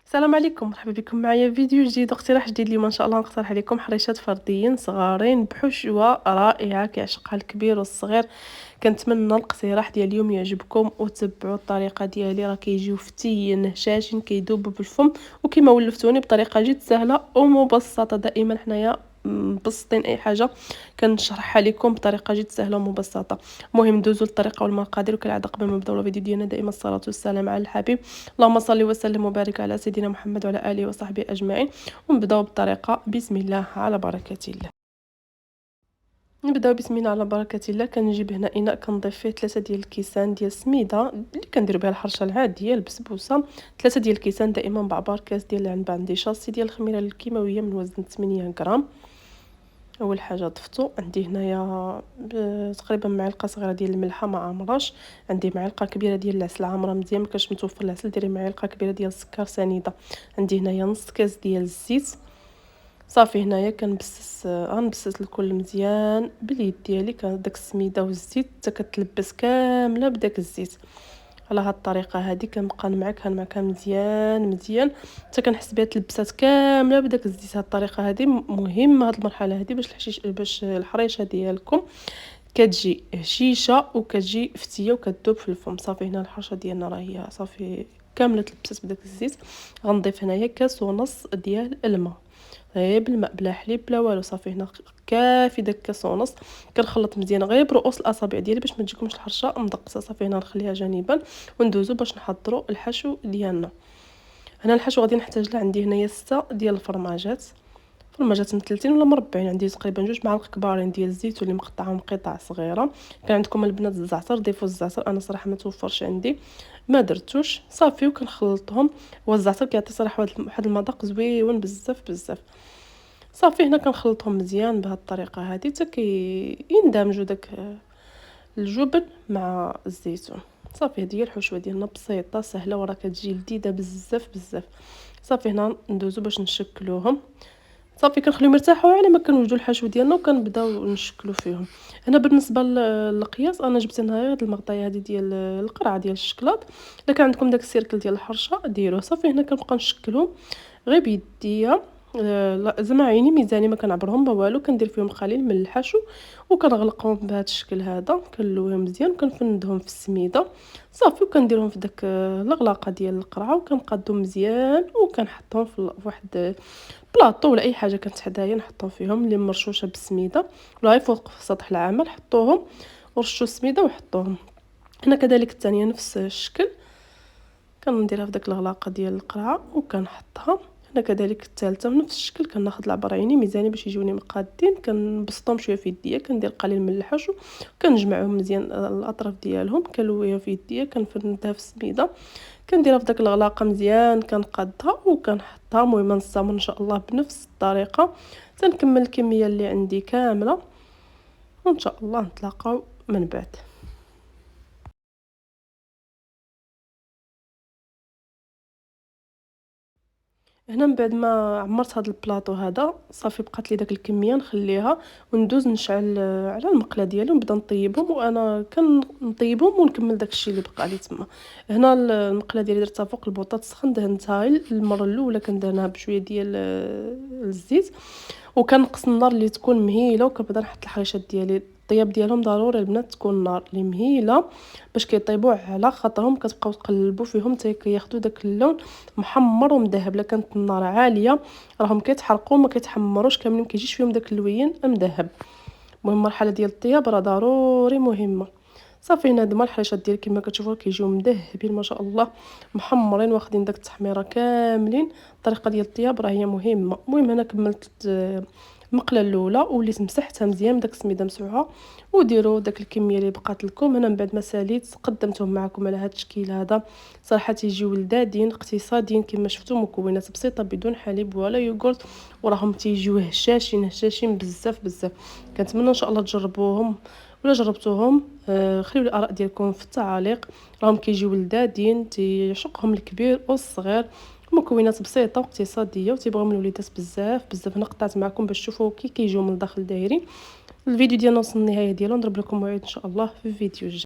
السلام عليكم، مرحبا بكم معايا فيديو جديد واقتراح جديد. اليوم ان شاء الله نقترح عليكم حريشات فرديين صغارين بحشوه رائعه كيعشقها الكبير والصغير. كنتمنى الاقتراح ديال اليوم يعجبكم وتبعوا الطريقه ديالي، راه كيجيو فتيين هشاشين كيذوبوا بالفم، وكما ولفتوني بطريقه جد سهله ومبسطه. دائما حنايا مبسطين اي حاجه كنشرحها لكم بطريقه جد سهله ومبسطه. المهم ندوزو للطريقه والمقادير، وكالعاده قبل ما نبداو الفيديو ديالنا دائما الصلاه والسلام على الحبيب. اللهم صل وسلم وبارك على سيدنا محمد وعلى اله وصحبه اجمعين. ونبداو بالطريقه بسم الله على بركه الله. نبداو بسم الله على بركه الله. كنجيب هنا اناء كنضيف فيه 3 ديال الكيسان ديال السميده اللي كندير بها الحرشه العاديه البسبوسه. 3 ديال الكيسان دائما بعبار. كاس ديال العنبه عندي شاصي ديال الخميره الكيماويه من وزن 8 غرام. اول حاجه ضفتو عندي هنايا تقريبا معلقه صغيره ديال الملحه ما عمراش. عندي معلقه كبيره ديال العسل عامره مزيان، مكانش متوفر العسل ديري معلقه كبيره ديال السكر سنيده. عندي هنايا نص كاس ديال الزيت. صافي هنايا كنبسس غنبسس الكل مزيان باليد ديالي. داك السميده والزيت حتى كتلبس كامله بداك الزيت. على هاد الطريقه هذه كنبقى نمعكها مزيان مزيان حتى كنحس بها تلبسات كامله بداك الزيت. هاد الطريقه هذه مهمه هاد المرحله هذه باش الحريشه ديالكم كتجي هشيشه وكتجي فتيه وكتذوب في الفم. صافي هنا الحرشه ديالنا راه هي صافي كامله تلبسات بداك الزيت. غنضيف هنايا كاس ونص ديال الماء، غير بالماء بلا حليب بلا والو. صافي هنا كافي داك كاس ونص. كنخلط مزيان غير برؤوس الاصابع ديالي باش ما تجيكمش الحرشه مدقسه. صافي هنا نخليها جانبا وندوزو باش نحضروا الحشو ديالنا. هنا الحشو غادي نحتاج له عندي هنايا 6 ديال الفرماجات مثلثين ولا مربعين. عندي تقريبا 2 معالق كبارين ديال الزيت اللي مقطعهم قطع صغيره. كان عندكم البنات الزعتر ضيفوا الزعتر، انا صراحه ما توفرش عندي ما درتوش. صافي وكنخلطهم. والزعتر كيعطي صراحه واحد المذاق زويون بزاف بزاف. صافي هنا كنخلطهم مزيان بهذه الطريقه هذه حتى يندمجوا داك الجبن مع الزيتون. صافي هذه هي الحشوه ديالنا بسيطه سهله وراه كتجي لذيذه بزاف بزاف. صافي هنا ندوزو باش نشكلوهم. صافي كنخليهم يرتاحوا على ما كنوجدوا الحشو ديالنا وكنبداو نشكلوا فيهم. هنا بالنسبه للقياس انا جبت هنا هاد المغطيه هذه ديال القرعه ديال الشكلاط. الا كان عندكم داك السيركل ديال الحرشه ديروه. صافي هنا كنبقى نشكلهم غير بيديا. زعما عيني ميزاني ما كنعبرهم ما والو. كندير فيهم قليل من الحشو وكنغلقهم بهذا الشكل هذا. كنلويهم مزيان وكنفندهم في السميده. صافي وكنديرهم في داك الغلاقه ديال القرعه وكنقادهم مزيان وكنحطهم في واحد بلاطو ولا اي حاجه كانت حدايا نحطهم فيهم اللي مرشوشه بالسميده ولا غير فوق في سطح العمل. حطوهم ورشوا السميده وحطوهم. هنا كذلك الثانيه نفس الشكل كنديرها في داك الغلاقه ديال القرعه وكنحطها. هنا كذلك الثالثه بنفس الشكل. كناخذ العبر عيني ميزاني باش يجوني مقادين. كنبسطهم شويه في يديا. كندير قليل من الحشو كنجمعهم مزيان الاطراف ديالهم. كنلويها في يديا كنفردها في السميده. كنديرها في داك الغلاقه مزيان كنقادها وكنحطها. المهم نستمر ان شاء الله بنفس الطريقه تنكمل الكميه اللي عندي كامله وان شاء الله نتلاقاو من بعد. هنا من بعد ما عمرت هذا البلاطو هذا صافي بقات لي داك الكميه نخليها وندوز نشعل على المقله ديالي ونبدا نطيبهم. وانا كنطيبهم ونكمل داك الشيء اللي بقى لي تما. هنا المقله ديالي درتها فوق البوطه تسخن. دهنتها المره الاولى كندهنها بشويه ديال الزيت وكنقص النار اللي تكون مهيله وكنبدا نحط الحريشات ديالي. الطياب ديالهم ضروري البنات تكون النار اللي مهيله باش كيطيبوا على خاطرهم. كتبقاو تقلبوا فيهم حتى كياخذوا داك اللون محمر ومذهب. الا كانت النار عاليه راهم كيتحرقوا ما كيتحمروش كاملين، كيجيش فيهم داك اللوين مذهب. المهم المرحله ديال الطياب راه ضروري مهمه. صافي هنا هما الحريشات ديالي كما كتشوفوا كيجيو مذهبين ما شاء الله محمرين واخدين داك التحميره كاملين. الطريقه ديال الطياب راه هي مهمه. المهم انا كملت المقله الاولى وليت مسحتها مزيان بداك السميده مسحوها. وديروا داك الكميه اللي بقات لكم. انا من بعد ما ساليت قدمتهم معكم على هذا الشكل هذا. صراحه تيجيو لذاذين اقتصاديين كما شفتوا. مكونات بسيطه بدون حليب ولا يوغورت وراهم تيجيو هشاشين بزاف بزاف. كنتمنى ان شاء الله تجربوهم ولا جربتوهم. خليوا لي الاراء ديالكم في التعاليق. راهم كيجيو لذاذين تيعشقهم الكبير والصغير. مكونات بسيطه واقتصاديه وتيبغيهم الوليدات بزاف بزاف. انا قطعت معكم باش تشوفوا كي كيجيو من الداخل دايرين. الفيديو ديالنا وصل للنهايه ديالو. نضرب لكم موعد ان شاء الله في الفيديو الجاي.